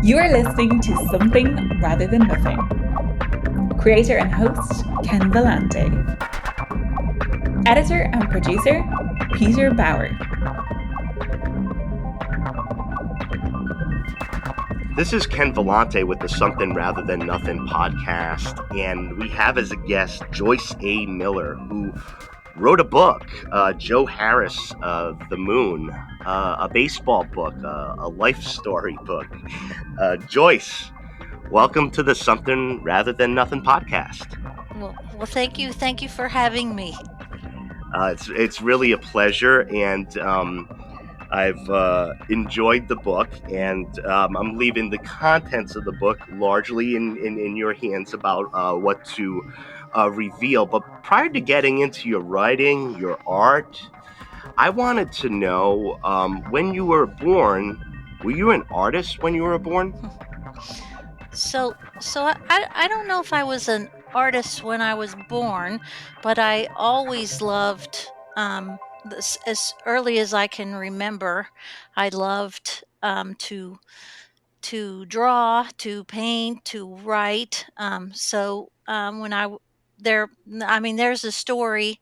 You are listening to Something Rather Than Nothing. Creator and host, Ken Vellante. Editor and producer, Peter Bauer. This is Ken Vellante with the Something Rather Than Nothing podcast, and we have as a guest Joyce A. Miller, who wrote a book, Joe Harris, The Moon, a baseball book, a life story book. Joyce, welcome to the Something Rather Than Nothing podcast. Well, thank you. Thank you for having me. It's really a pleasure, and I've enjoyed the book, and I'm leaving the contents of the book largely in your hands about what to reveal. But prior to getting into your writing, your art, I wanted to know when you were born, were you an artist when you were born? So I don't know if I was an artist when I was born, but I always loved this as early as I can remember. I loved to draw, to paint, to write. When there's a story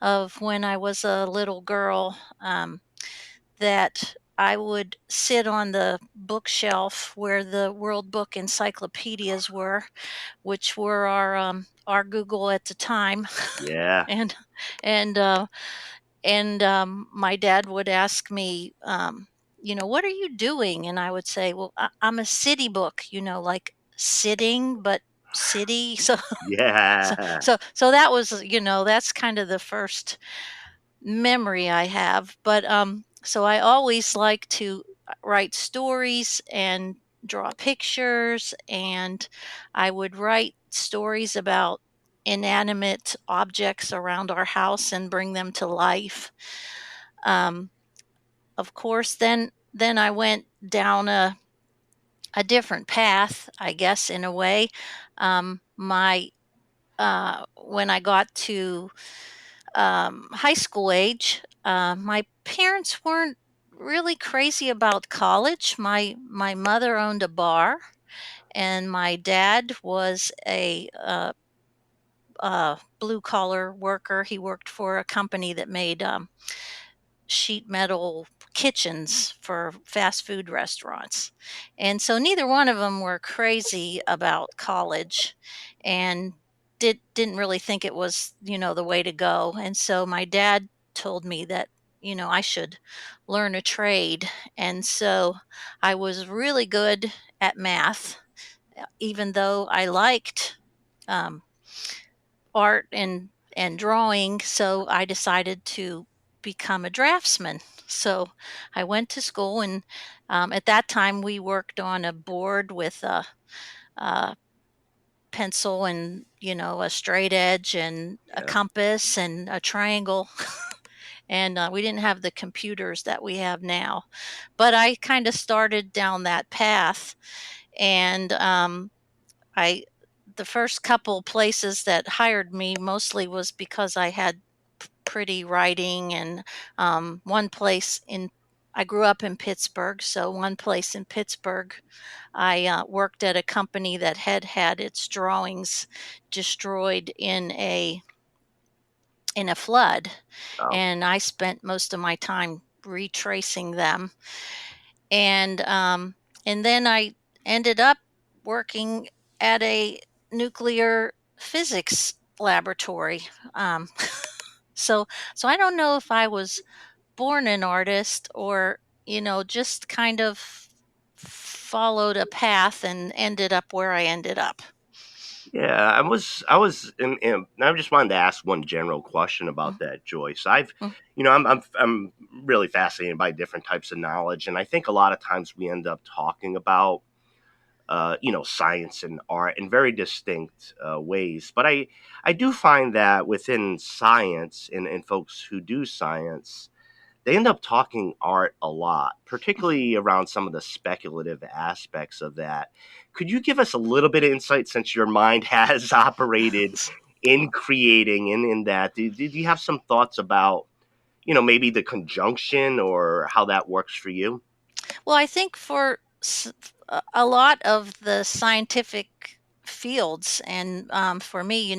of when I was a little girl that I would sit on the bookshelf where the World Book encyclopedias were, which were our Google at the time, Yeah. and and uh, my dad would ask me, what are you doing? And I would say, well, I'm a city book, like sitting, but city. So Yeah. so that was, that's kind of the first memory I have. But so I always like to write stories and draw pictures, and I would write stories about inanimate objects around our house and bring them to life. Um, of course, then I went down a different path, I guess, in a way. My When I got to high school age, my parents weren't really crazy about college. My mother owned a bar, and my dad was a blue collar worker. He worked for a company that made sheet metal kitchens for fast food restaurants. And so neither one of them were crazy about college and didn't really think it was, the way to go. And so my dad told me that, I should learn a trade. And so I was really good at math, even though I liked um, art and drawing. So I decided to become a draftsman. So I went to school, and at that time we worked on a board with a pencil and a straight edge and a Yeah. compass and a triangle. And we didn't have the computers that we have now, but I kind of started down that path. And I the first couple places that hired me mostly was because I had pretty writing. And one place in I grew up in Pittsburgh, so one place in Pittsburgh, I worked at a company that had its drawings destroyed in a flood, Oh. and I spent most of my time retracing them. And then I ended up working at a nuclear physics laboratory. Um, so so I don't know if I was born an artist or just kind of followed a path and ended up where I ended up. Yeah, I just wanted to ask one general question Mm, about that, Joyce. mm, I'm really fascinated by different types of knowledge, and I think a lot of times we end up talking about, science and art in very distinct ways. But I do find that within science and folks who do science, they end up talking art a lot, particularly around some of the speculative aspects of that. Could you give us a little bit of insight since your mind has operated in creating and in that? Did you have some thoughts about, maybe the conjunction or how that works for you? Well, I think a lot of the scientific fields, and for me,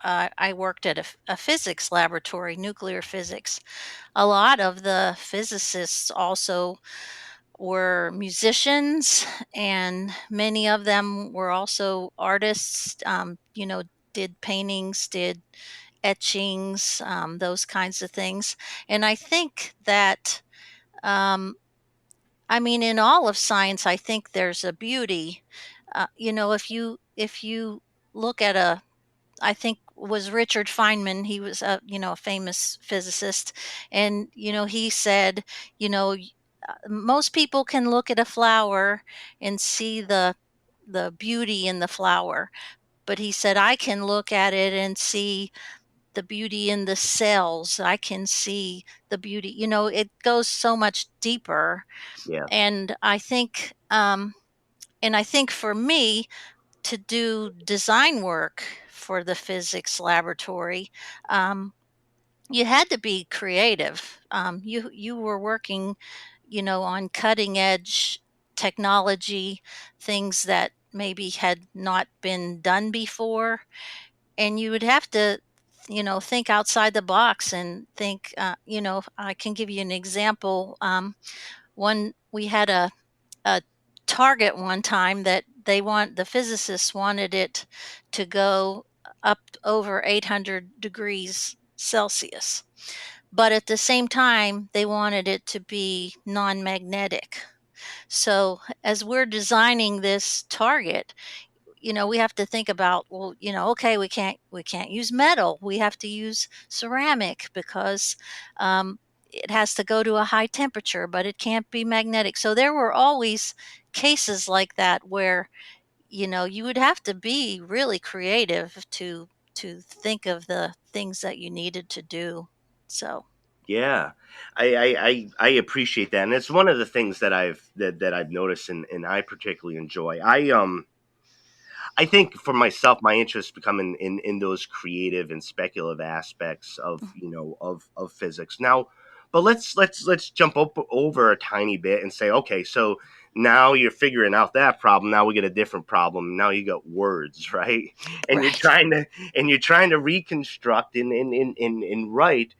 I worked at a physics laboratory, nuclear physics. A lot of the physicists also were musicians, and many of them were also artists. Did paintings, did etchings, those kinds of things. And I think that, in all of science, I think there's a beauty. If you look at I think was Richard Feynman. He was a famous physicist, and he said, you know, most people can look at a flower and see the beauty in the flower, but he said I can look at it and see the beauty in the cells. I can see the beauty. It goes so much deeper, Yeah. and I think for me to do design work for the physics laboratory, you had to be creative. You were working, on cutting edge technology, things that maybe had not been done before, and you would have to, think outside the box and think. I can give you an example. One we had a target one time that the physicists wanted it to go up over 800 degrees Celsius, but at the same time they wanted it to be non-magnetic. So as we're designing this target, we have to think about, well, okay, we can't use metal, we have to use ceramic because it has to go to a high temperature, but it can't be magnetic. So there were always cases like that where you would have to be really creative to think of the things that you needed to do. So Yeah, I appreciate that, and it's one of the things that I've noticed, and I particularly enjoy. I think for myself, my interests become in those creative and speculative aspects of of physics. Now, but let's jump over a tiny bit and say, okay, so now you're figuring out that problem. Now we get a different problem. Now you got words, right? And you're right. trying to reconstruct and write,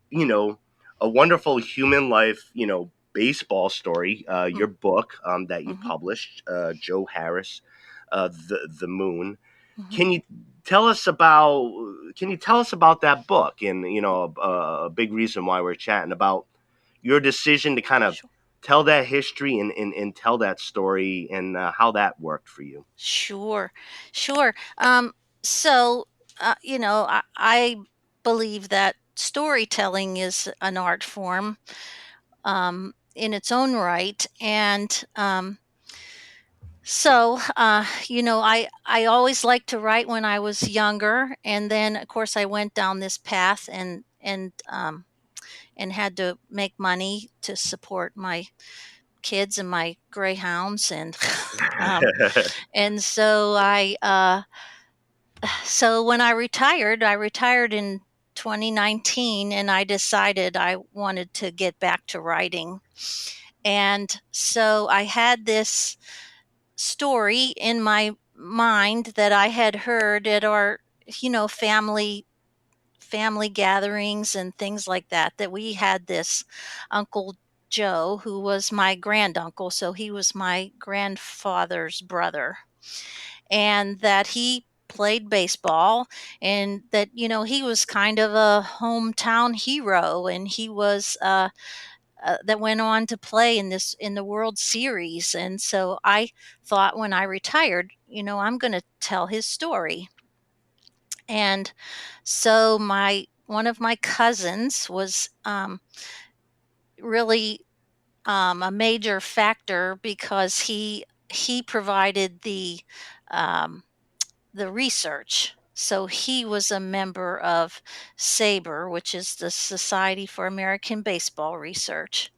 you know, a wonderful human life, baseball story. Your book that you Mm-hmm. published, Joe Harris, the Moon. Hmm. Can you tell us about that book? And a big reason why we're chatting about your decision to kind of Sure. tell that history and tell that story and how that worked for you. Sure, sure. So, I believe that storytelling is an art form in its own right. And I always liked to write when I was younger. And then, of course, I went down this path and had to make money to support my kids and my greyhounds. And, um, and so so when I retired in 2019, and I decided I wanted to get back to writing. And so I had this story in my mind that I had heard at our, family gatherings and things like that we had this Uncle Joe who was my granduncle, so he was my grandfather's brother, and that he played baseball, and that he was kind of a hometown hero, and he was that went on to play in the World Series. And so I thought when I retired, I'm going to tell his story. And so my one of my cousins was really a major factor because he provided um, the research. So he was a member of SABR, which is the Society for American Baseball Research.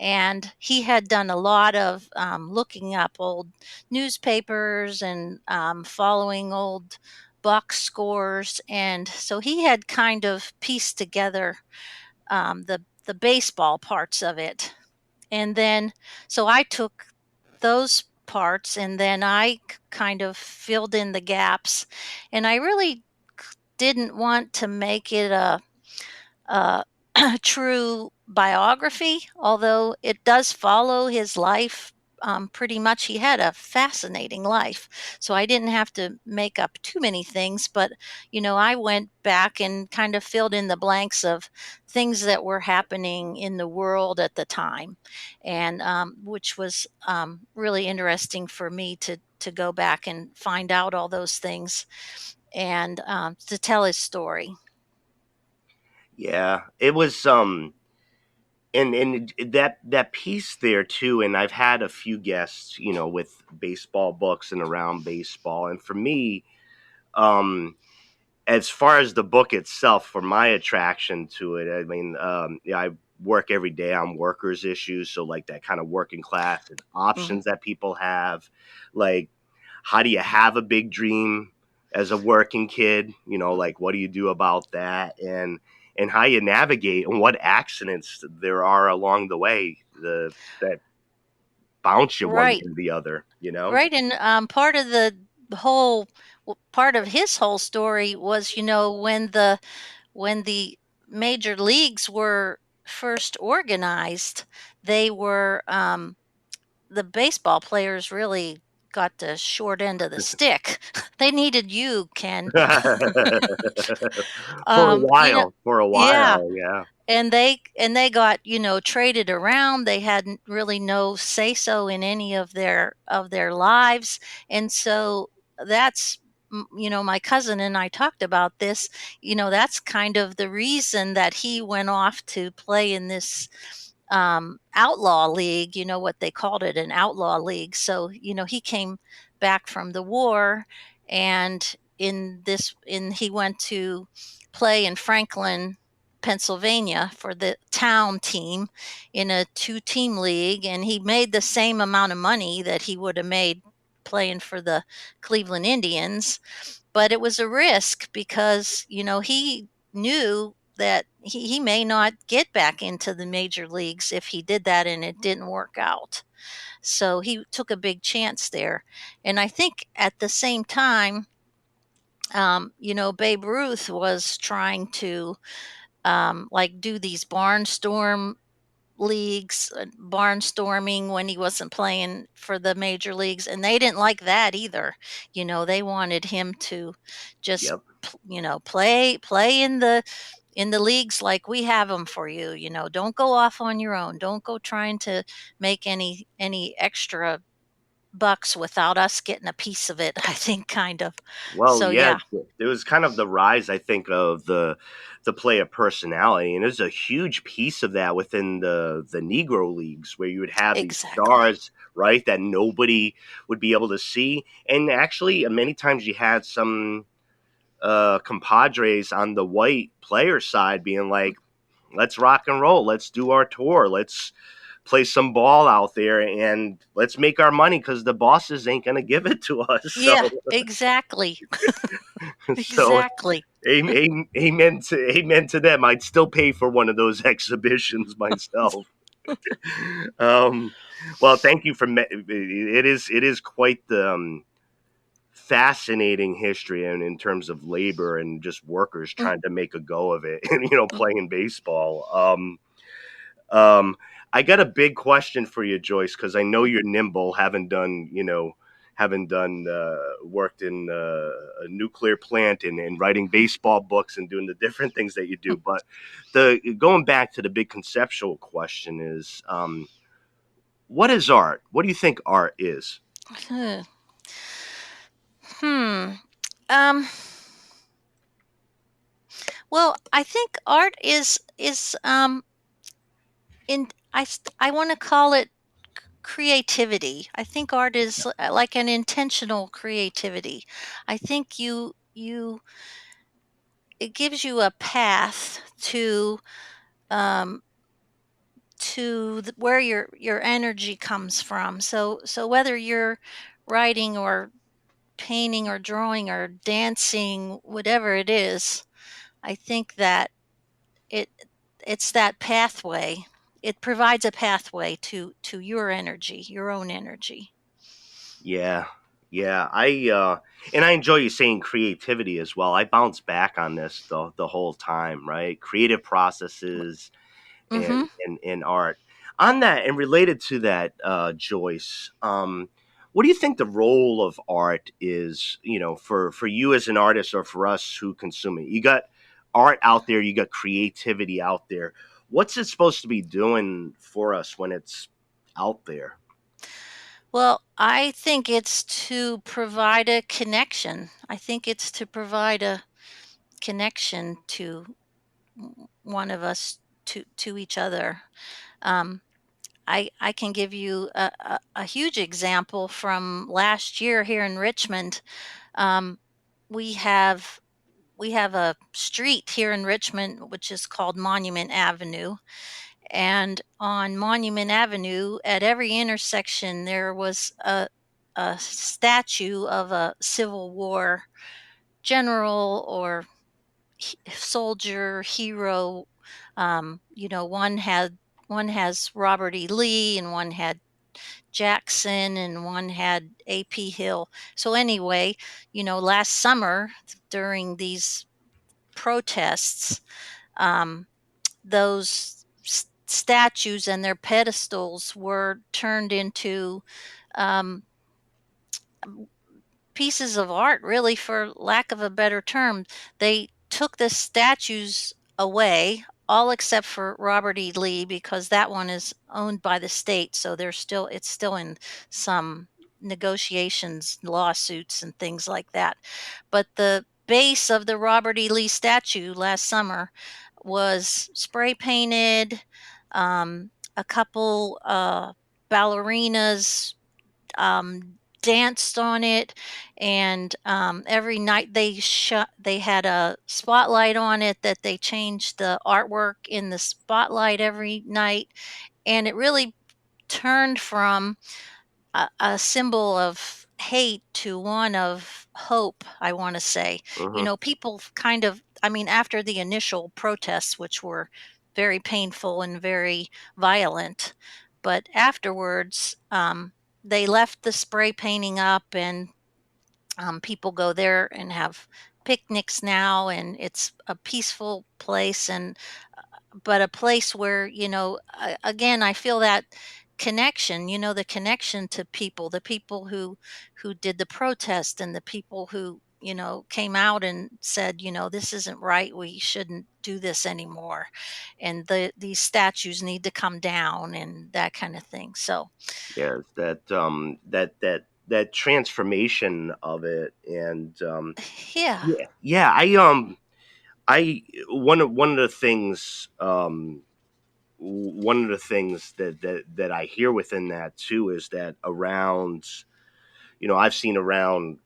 And he had done a lot of looking up old newspapers and following old box scores. And so he had kind of pieced together the baseball parts of it. And then, so I took those parts, and then I kind of filled in the gaps. And I really didn't want to make it a true biography, although it does follow his life pretty much. He had a fascinating life, so I didn't have to make up too many things. But I went back and kind of filled in the blanks of things that were happening in the world at the time, and which was really interesting for me to go back and find out all those things and to tell his story. Yeah, it was and that piece there too. And I've had a few guests, with baseball books and around baseball, and for me, um as far as the book itself, for my attraction to it, I mean, yeah, I work every day on workers' issues, so like that kind of working class and Mhm. options that people have, like how do you have a big dream as a working kid? Like what do you do about that, and how you navigate and what accidents there are along the way that bounce you one way Right. or the other. Right, and part of the whole part of his whole story was, when the major leagues were first organized, they were the baseball players really got the short end of the stick. They needed you, Ken. For a um, you know, while, for a yeah, while, yeah. and they got traded around. They had really no say so in any of their lives. And so that's my cousin and I talked about this. That's kind of the reason that he went off to play in this outlaw league, what they called it, an outlaw league. So he came back from the war, and he went to play in Franklin, Pennsylvania, for the town team in a two-team league, and he made the same amount of money that he would have made playing for the Cleveland Indians. But it was a risk because he knew that he may not get back into the major leagues if he did that and it didn't work out. So he took a big chance there. And I think at the same time, Babe Ruth was trying to like do these barnstorm leagues, barnstorming when he wasn't playing for the major leagues, and they didn't like that either. They wanted him to just Yep. play in the leagues like we have them for you. Don't go off on your own. Don't go trying to make any extra bucks without us getting a piece of it. I think kind of. Well, So yeah, yeah, it was kind of the rise, I think, of the player personality, and there's a huge piece of that within the Negro leagues, where you would have these exactly. stars, right, that nobody would be able to see, and actually, many times you had some compadres on the white player side being like, "Let's rock and roll, let's do our tour, let's play some ball out there, and let's make our money because the bosses ain't gonna give it to us." Yeah, So, exactly. so Exactly. amen to them. I'd still pay for one of those exhibitions myself. Um, well, thank you for it is quite the fascinating history, and in terms of labor and just workers Mm, trying to make a go of it, and mm, playing baseball. Um, I got a big question for you, Joyce, because I know mm, you're nimble, haven't done worked in a nuclear plant and writing baseball books and doing the different things that you do. But the going back to the big conceptual question is, what is art? What do you think art is? mm. Hmm. Um. Well, I think art is I want to call it creativity. I think art is like an intentional creativity. I think it gives you a path um where your energy comes from. So whether you're writing or painting or drawing or dancing, whatever it is, I think that it it's that pathway. It provides a pathway to your energy, your own energy. Yeah. Yeah. And I enjoy you saying creativity as well. I bounce back on this the whole time, right? Creative processes Mm-hmm. and art. On that and related to that, Joyce, what do you think the role of art is, for you as an artist or for us who consume it? You got art out there, you got creativity out there. What's it supposed to be doing for us when it's out there? Well, I think it's to provide a connection. I think it's to provide a connection to one of us to each other. Um, I can give you a huge example from last year here in Richmond. Um, we have we have a street here in Richmond which is called Monument Avenue, and on Monument Avenue, at every intersection, there was a statue of a Civil War general or soldier, hero. One has Robert E. Lee, and one had Jackson, and one had A.P. Hill. So anyway, last summer during these protests, um, those statues and their pedestals were turned into um, pieces of art, really, for lack of a better term. They took the statues away, all except for Robert E. Lee, because that one is owned by the state. So it's still in some negotiations, lawsuits, and things like that. But the base of the Robert E. Lee statue last summer was spray painted. A couple ballerinas danced on it, and every night they had a spotlight on it that they changed the artwork in the spotlight every night, and it really turned from a symbol of hate to one of hope, I want to say. Hmm. People kind of, I mean, after the initial protests, which were very painful and very violent, but afterwards, they left the spray painting up, and people go there and have picnics now, and it's a peaceful place, and but a place where, again, I feel that connection, the connection to people, the people who did the protest, and the people who, came out and said, this isn't right, we shouldn't do this anymore, and these statues need to come down, and that kind of thing. So Yeah, that transformation of it, and yeah. yeah. I one of the things one of the things that I hear within that too is that around, I've seen around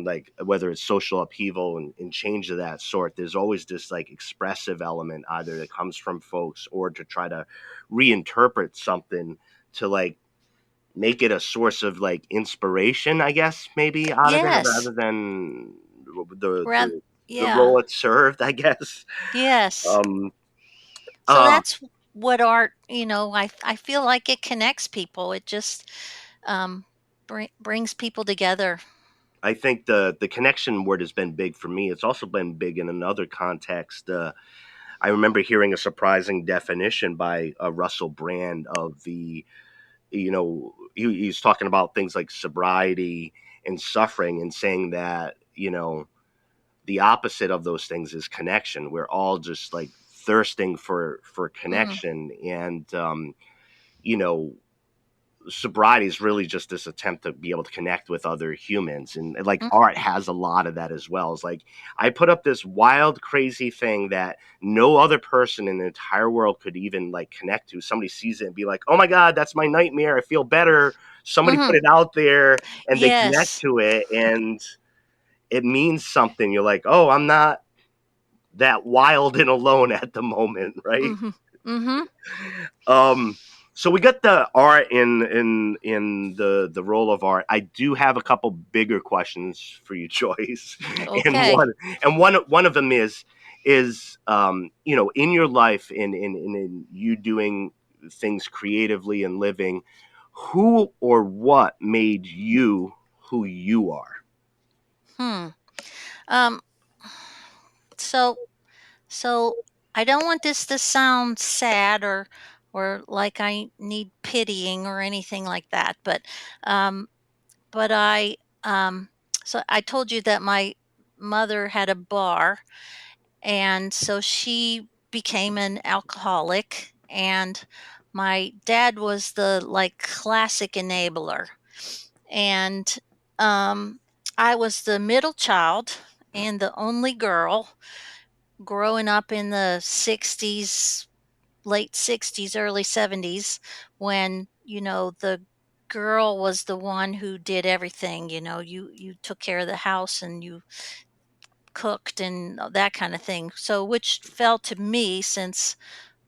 like whether it's social upheaval and change of that sort, there's always this like expressive element either that comes from folks or to try to reinterpret something to like make it a source of like inspiration, I guess, maybe out of it Yes. rather than the Rather, the, the yeah. role it served, I guess. Yes. Um So uh that's what art, I feel like it connects people. It just um, brings people together. I think the connection word has been big for me. It's also been big in another context. I remember hearing a surprising definition by Russell Brand of he's talking about things like sobriety and suffering and saying that, the opposite of those things is connection. We're all just like thirsting for Mm, connection, and you know, sobriety is really just this attempt to be able to connect with other humans, and like art mhm, has a lot of that as well. It's like I put up this wild, crazy thing that no other person in the entire world could even like connect to. Somebody sees it and be like, "Oh my god, that's my nightmare. I feel better." Somebody put mhm. it out there and they connect Yes. to it, and it means something. You're like, "Oh, I'm not that wild and alone at the moment," right? Mhm. Mhm. Um, so we got the art in the role of art. I do have a couple bigger questions for you, Joyce, and Okay. one of them is in your life in you doing things creatively and living. Who or what made you who you are? Hmm. Um. So so I don't want this to sound sad or like I need pitying or anything like that, um, but um, so I told you that my mother had a bar, and so she became an alcoholic, and my dad was the like classic enabler, and um, I was the middle child and the only girl growing up in the 60s, late 60s, early 70s, when, the girl was the one who did everything. You took care of the house and you cooked and that kind of thing. So, which fell to me since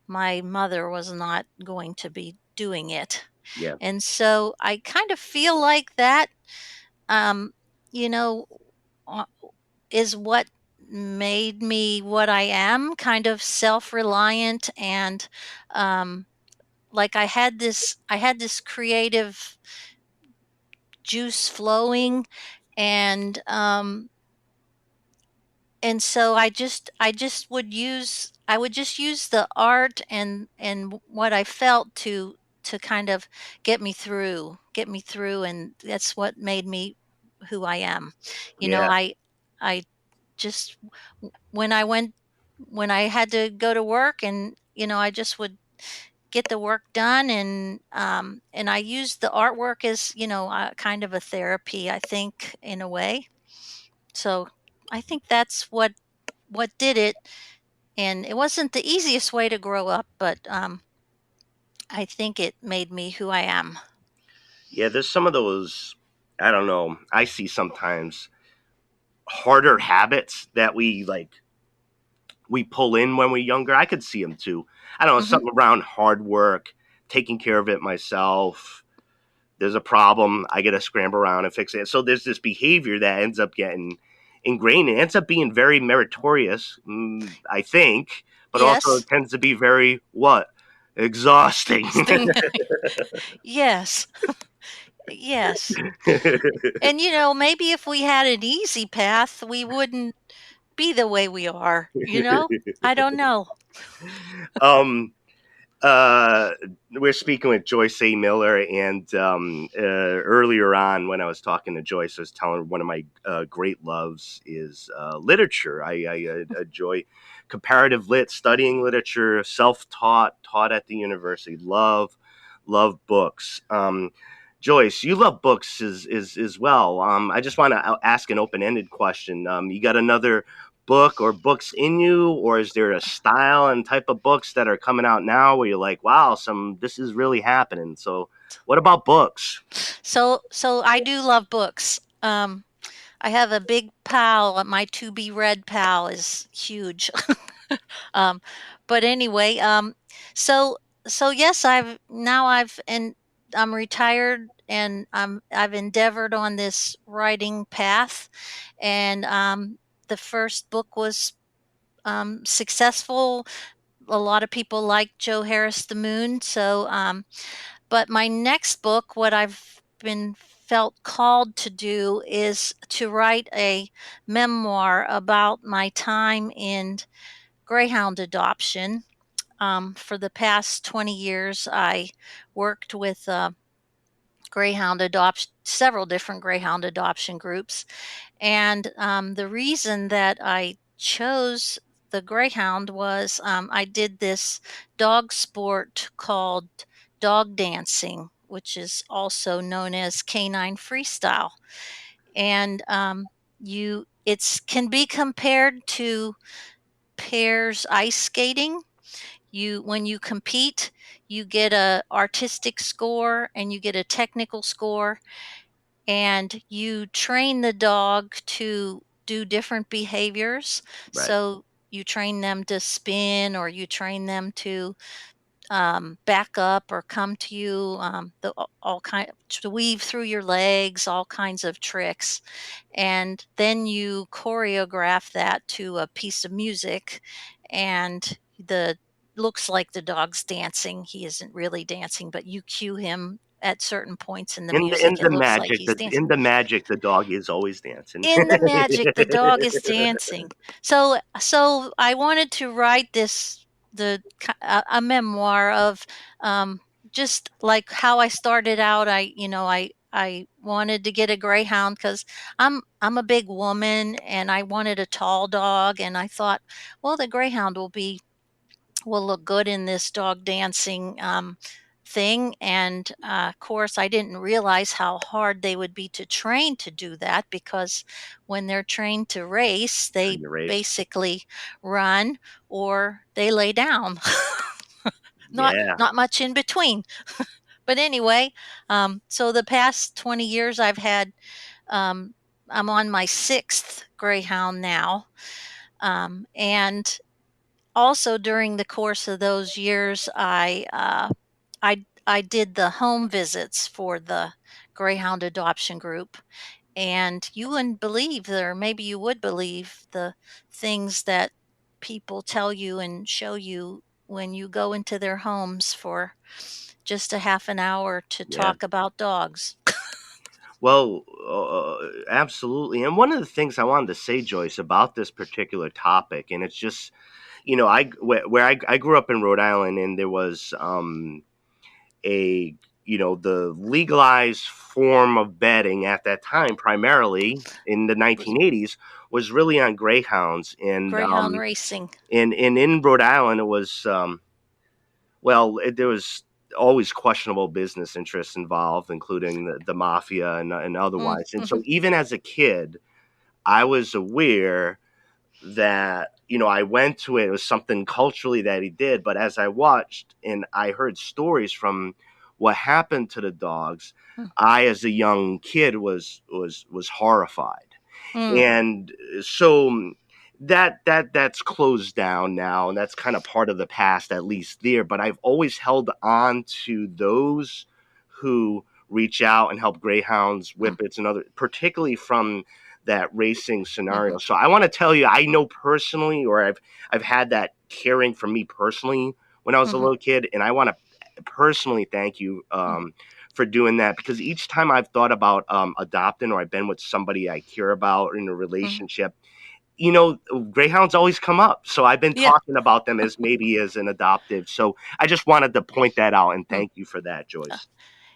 my mother was not going to be doing it. Yeah, And so I kind of feel like that, um, you know, uh, is what made me what I am, kind of self-reliant and like I had this creative juice flowing, and so I would just use the art and what I felt to kind of get me through, and that's what made me who I am. You know, yeah, I just when I went when I had to go to work, and I just would get the work done, and I used the artwork as kind of a therapy, I think, in a way. So I think that's what did it, and it wasn't the easiest way to grow up, but I think it made me who I am. yeah. There's some of those. I don't know. I see sometimes harder habits that we pull in when we're younger. I could see them too. I don't know, Hmm. something around hard work, taking care of it myself. There's a problem, I got to scramble around and fix it. So there's this behavior that ends up getting ingrained and ends up being very meritorious, I think, but also Yes. it tends to be very what? Exhausting. Sting. Yes. Yes. And maybe if we had an easy path, we wouldn't be the way we are, I don't know. um, uh, we're speaking with Joyce A. Miller, and earlier on, when I was talking to Joyce, I was telling her one of my great loves is literature. I enjoy comparative lit, studying literature, self-taught, taught at the university. Love books. Joyce, you love books as well. I just want to ask an open-ended question. You got another book or books in you, or is there a style and type of books that are coming out now where you're like, wow, this is really happening? So what about books? So I do love books. I have a big pile. My to be read pile is huge. um, but anyway, so so yes, I'm retired, and I've endeavored on this writing path, and the first book was successful. A lot of people like Joe Harris the Moon. So, but my next book, what I've been felt called to do, is to write a memoir about my time in greyhound adoption. For the past 20 years, I worked with greyhound adoption, several different greyhound adoption groups, and the reason that I chose the greyhound was I did this dog sport called dog dancing, which is also known as canine freestyle, and it's can be compared to pairs ice skating. When you compete, you get a artistic score and you get a technical score, and you train the dog to do different behaviors. Right, So you train them to spin, or you train them to back up or come to you, all kind to weave through your legs, all kinds of tricks, and then you choreograph that to a piece of music, and the looks like the dog's dancing. He isn't really dancing, but you cue him at certain points in the In the music. in It the looks like magic, he's dancing. the dog is always dancing. In the magic, the dog is dancing. So I wanted to write a memoir of um, just like how I started out. I wanted to get a greyhound because I'm a big woman and I wanted a tall dog, and I thought, well, the greyhound will look good in this dog dancing thing. And of course, I didn't realize how hard they would be to train to do that, because when they're trained to race, they Train the race. basically run or they lay down. not Yeah. not much in between. But anyway, so the past 20 years I've had, um, I'm on my sixth greyhound now. And also during the course of those years, I did the home visits for the Greyhound adoption group, and you wouldn't believe, or maybe you would believe, the things that people tell you and show you when you go into their homes for just a half an hour to Yeah. talk about dogs. Well, absolutely. And one of the things I wanted to say, Joyce, about this particular topic, and it's just, where I grew up in Rhode Island, and there was a the legalized form of betting at that time, primarily in the Was 1980s, was really on greyhounds, and Greyhound racing. in Rhode Island, it was there was always questionable business interests involved, including the mafia and otherwise. And so, Mhm, even as a kid, I was aware that I went to it. It was something culturally that he did. But as I watched and I heard stories from what happened to the dogs, mm, I, as a young kid, was horrified. mm, And so that's closed down now, and that's kind of part of the past, at least there. But I've always held on to those who reach out and help greyhounds, mm, whippets, and other, particularly from that racing scenario. mhm, So I want to tell you, I know personally, or I've had that caring for me personally when I was a mhm, little kid, and I want to personally thank you mm, for doing that, because each time I've thought about adopting, or I've been with somebody I care about in a mhm. relationship, greyhounds always come up. So I've been Yeah. talking about them as maybe as an adoptive. So I just wanted to point that out, and Mm. thank you for that, Uh, Joyce.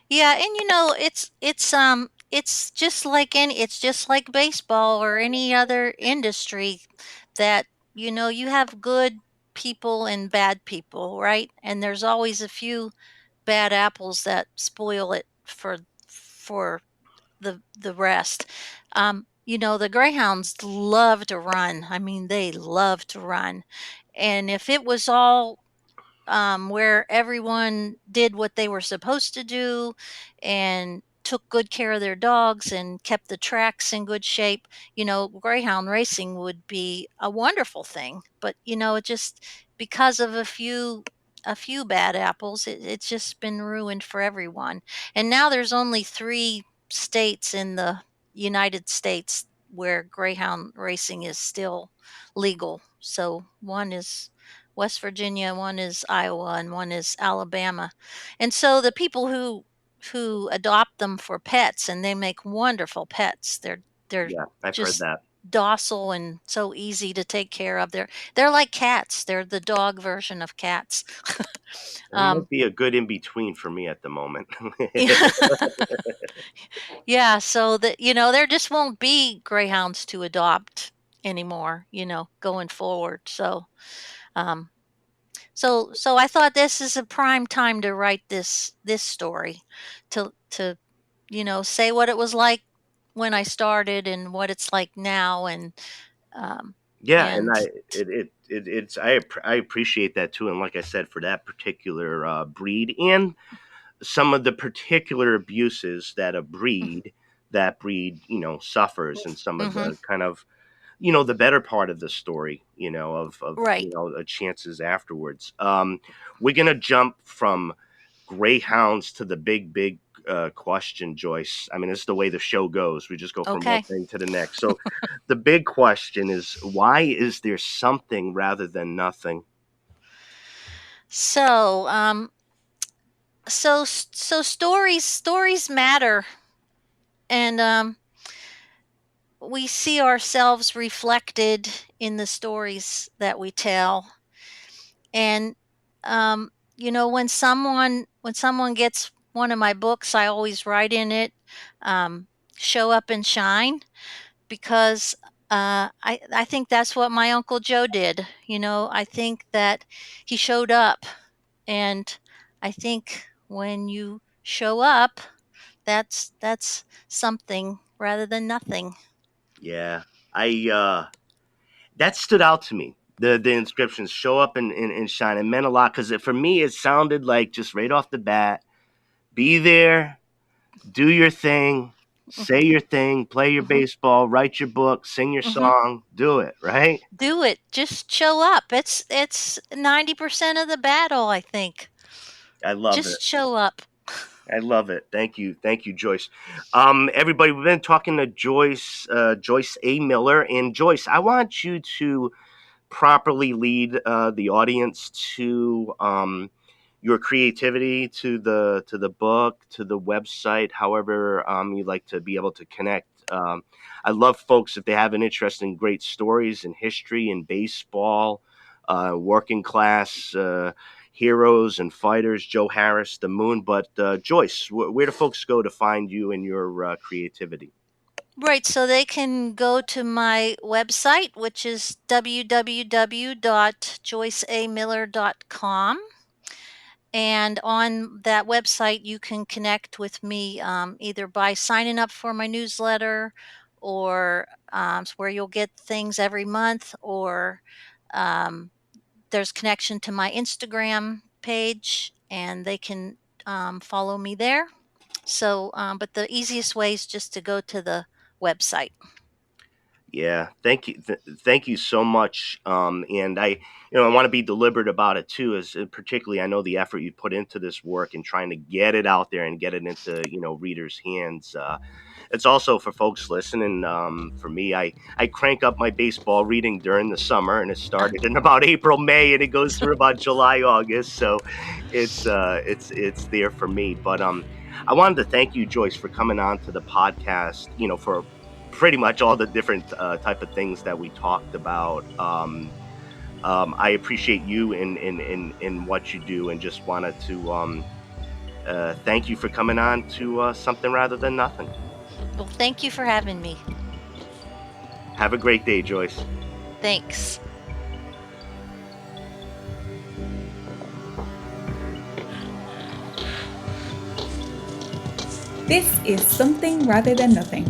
Yeah, and it's just like baseball or any other industry, that you have good people and bad people, right? And there's always a few bad apples that spoil it for the rest. The greyhounds love to run. I mean, they love to run. And if it was all where everyone did what they were supposed to do and took good care of their dogs and kept the tracks in good shape, greyhound racing would be a wonderful thing. But it just, because of a few bad apples, it's just been ruined for everyone. And now there's only 3 states in the United States where greyhound racing is still legal. So one is West Virginia, one is Iowa, and one is Alabama. And so the people who adopt them for pets, and they make wonderful pets. They're Yeah, I've heard just that. docile and so easy to take care of. They're like cats. They're the dog version of cats. It might um, be a good in between for me at the moment. yeah, yeah. So that there just won't be greyhounds to adopt anymore. Going forward. Um, So I thought this is a prime time to write this story, to say what it was like when I started and what it's like now, um Yeah, and and I appreciate that too. And like I said, for that particular breed, and some of the particular abuses that that breed suffers, and some of mhm, the kind of the better part of the story, of right. chances afterwards. We're gonna jump from greyhounds to the big question, Joyce. I mean, this is the way the show goes. We just go from one Okay. thing to the next. So the big question is, why is there something rather than nothing? So, So stories matter, and we see ourselves reflected in the stories that we tell. And um, when someone gets one of my books, I always write in it, um, "Show up and shine," because I think that's what my Uncle Joe did. I think that he showed up, and I think when you show up, that's something rather than nothing. Yeah, I that stood out to me. The inscriptions show up and shine. It meant a lot because for me it sounded like just right off the bat, be there, do your thing, say Hmm. your thing, play your Hmm. baseball, write your book, sing your Hmm. song, do it, right? Do it. Just show up. It's 90% of the battle, I think. I love it. Just show up. I love it. Thank you, Joyce. Everybody, we've been talking to Joyce A. Miller, and Joyce, I want you to properly lead the audience to your creativity, to the book, to the website, however you like to be able to connect. I love folks if they have an interest in great stories in history and baseball, working class heroes and fighters, Joe Harris, the Moon. But Joyce, where do folks go to find you and your creativity? Right, so they can go to my website, which is www.joyceamiller.com. And on that website, you can connect with me either by signing up for my newsletter, or where you'll get things every month, or um, there's connection to my Instagram page, and they can follow me there. So, but the easiest way is just to go to the website. Yeah, thank you, thank you so much. And I want to be deliberate about it too. As particularly, I know the effort you put into this work and trying to get it out there and get it into readers' hands. It's also for folks listening. For me, I crank up my baseball reading during the summer, and it started in about April, May, and it goes through about July, August. So it's there for me. But I wanted to thank you, Joyce, for coming on to the podcast. For pretty much all the different type of things that we talked about. I appreciate you in what you do, and just wanted to thank you for coming on to something rather than nothing. Well, thank you for having me. Have a great day, Joyce. Thanks. This is Something Rather Than Nothing,